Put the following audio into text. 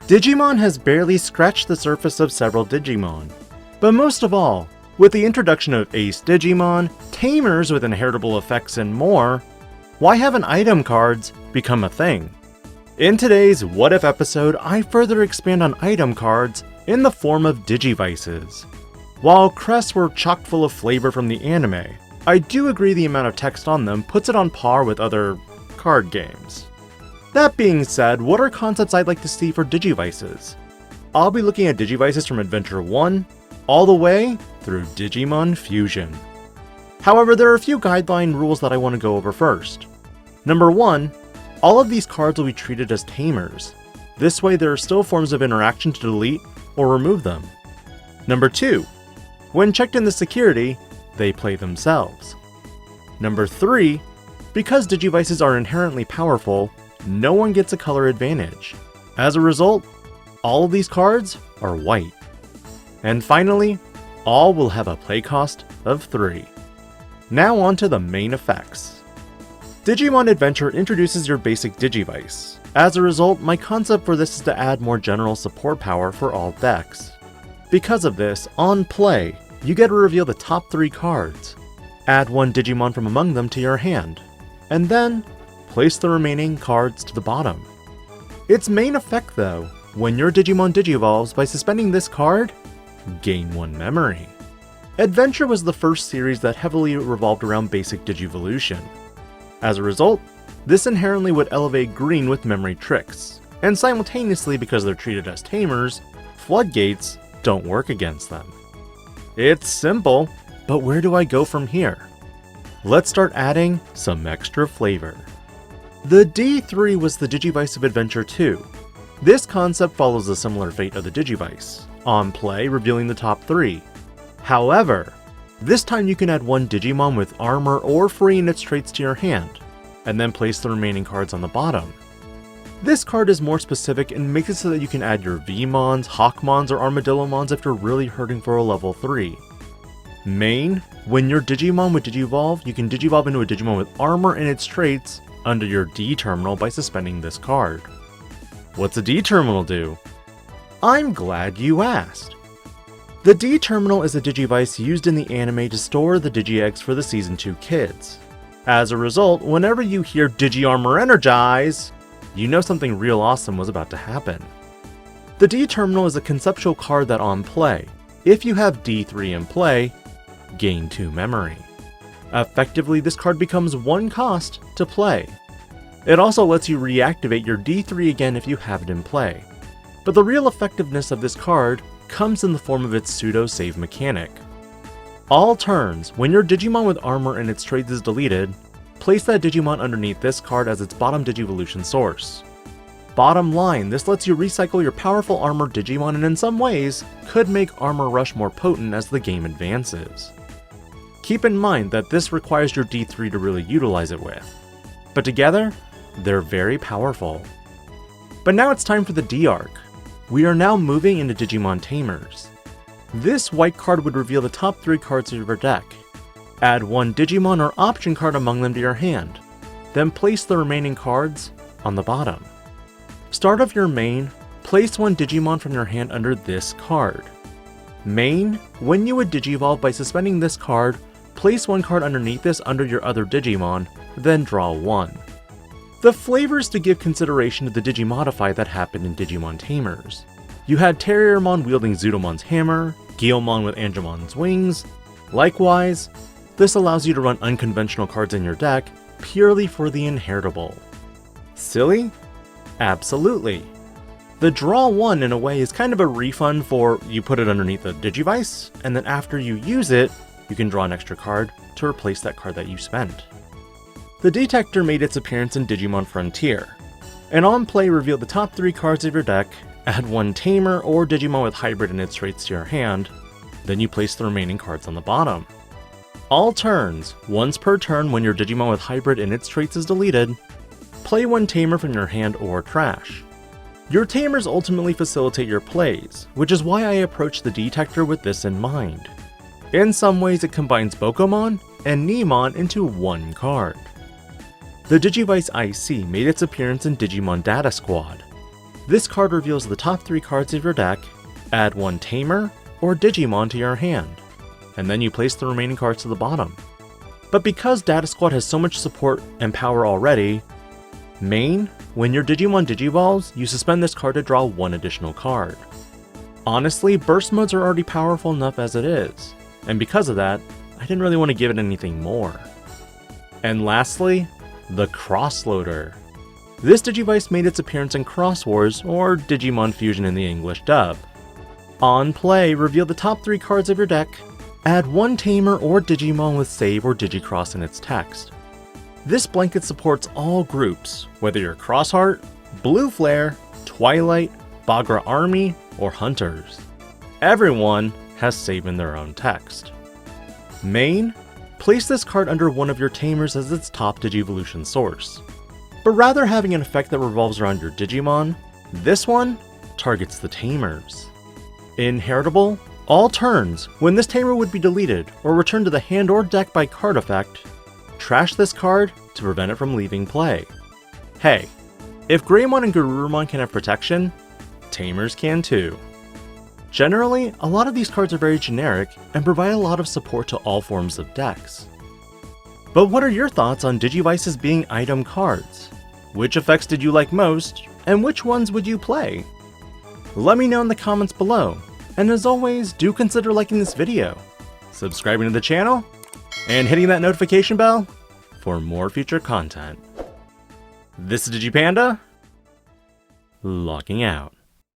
Digimon has barely scratched the surface of several Digimon. But most of all, with the introduction of Ace Digimon, tamers with inheritable effects and more, why haven't item cards become a thing? In today's What If episode, I further expand on item cards in the form of Digivices. While crests were chock full of flavor from the anime, I do agree the amount of text on them puts it on par with other card games. That being said, what are concepts I'd like to see for Digivices? I'll be looking at Digivices from Adventure 1 all the way through Digimon Fusion. However, there are a few guideline rules that I want to go over first. Number 1, all of these cards will be treated as tamers. This way there are still forms of interaction to delete or remove them. Number 2, when checked in the security, they play themselves. Number 3, because Digivices are inherently powerful, no one gets a color advantage. As a result, all of these cards are white. And finally, all will have a play cost of 3. Now on to the main effects. Digimon Adventure introduces your basic Digivice. As a result, my concept for this is to add more general support power for all decks. Because of this, on play, you get to reveal the top 3 cards. Add one Digimon from among them to your hand, and then place the remaining cards to the bottom. Its main effect though, when your Digimon Digivolves by suspending this card, gain 1 memory. Adventure was the first series that heavily revolved around basic Digivolution. As a result, this inherently would elevate green with memory tricks, and simultaneously because they're treated as tamers, floodgates don't work against them. It's simple, but where do I go from here? Let's start adding some extra flavor. The D3 was the Digivice of Adventure 2. This concept follows a similar fate of the Digivice, on play revealing the top 3. However, this time you can add one Digimon with armor or free in its traits to your hand, and then place the remaining cards on the bottom. This card is more specific and makes it so that you can add your V-Mons, Hawkmons, or Armadillomons if you're really hurting for a level 3. Main, when your Digimon would Digivolve, you can Digivolve into a Digimon with armor and its traits under your D terminal by suspending this card. What's a D terminal do? I'm glad you asked. The D terminal is a Digivice used in the anime to store the Digi-Eggs for the Season 2 kids. As a result, whenever you hear Digi-Armor Energize, you know something real awesome was about to happen. The D terminal is a conceptual card that on play, if you have D3 in play, gain 2 memory. Effectively, this card becomes 1 cost to play. It also lets you reactivate your D3 again if you have it in play. But the real effectiveness of this card comes in the form of its pseudo-save mechanic. All turns, when your Digimon with armor and its traits is deleted, place that Digimon underneath this card as its bottom Digivolution source. Bottom line, this lets you recycle your powerful armored Digimon and in some ways, could make Armor Rush more potent as the game advances. Keep in mind that this requires your D3 to really utilize it with, but together, they're very powerful. But now it's time for the D-ark. We are now moving into Digimon Tamers. This white card would reveal the top 3 cards of your deck. Add one Digimon or option card among them to your hand, then place the remaining cards on the bottom. Start of your main, place one Digimon from your hand under this card. Main, when you would Digivolve by suspending this card, place one card underneath this under your other Digimon, then draw 1. The flavors to give consideration to the Digimodify that happened in Digimon Tamers. You had Terriermon wielding Zudomon's hammer, Guilmon with Angemon's wings. Likewise, this allows you to run unconventional cards in your deck purely for the inheritable. Silly? Absolutely. The draw 1 in a way is kind of a refund for you put it underneath the Digivice, and then after you use it, you can draw an extra card to replace that card that you spent. The Detector made its appearance in Digimon Frontier, and on play revealed the top 3 cards of your deck, add one Tamer or Digimon with Hybrid in its traits to your hand, then you place the remaining cards on the bottom. All turns, once per turn when your Digimon with Hybrid in its traits is deleted, play one Tamer from your hand or trash. Your Tamers ultimately facilitate your plays, which is why I approach the Detector with this in mind. In some ways it combines Bokomon and Neemon into one card. The Digivice IC made its appearance in Digimon Data Squad. This card reveals the top 3 cards of your deck, add 1 Tamer or Digimon to your hand, and then you place the remaining cards to the bottom. But because Data Squad has so much support and power already, main, when your Digimon Digivolves, you suspend this card to draw 1 additional card. Honestly, burst modes are already powerful enough as it is, and because of that, I didn't really want to give it anything more. And lastly, the Crossloader. This Digivice made its appearance in Cross Wars, or Digimon Fusion in the English dub. On play, reveal the top 3 cards of your deck, add 1 Tamer or Digimon with Save or Digicross in its text. This blanket supports all groups, whether you're Crossheart, Blue Flare, Twilight, Bagra Army, or Hunters. Everyone has Save in their own text. Main, place this card under one of your Tamers as its top Digivolution source. But rather having an effect that revolves around your Digimon, this one targets the Tamers. Inheritable, all turns, when this Tamer would be deleted or returned to the hand or deck by card effect, trash this card to prevent it from leaving play. Hey, if Greymon and Garurumon can have protection, Tamers can too. Generally, a lot of these cards are very generic and provide a lot of support to all forms of decks. But what are your thoughts on Digivices being item cards? Which effects did you like most, and which ones would you play? Let me know in the comments below, and as always, do consider liking this video, subscribing to the channel, and hitting that notification bell for more future content. This is DigiPanda, logging out.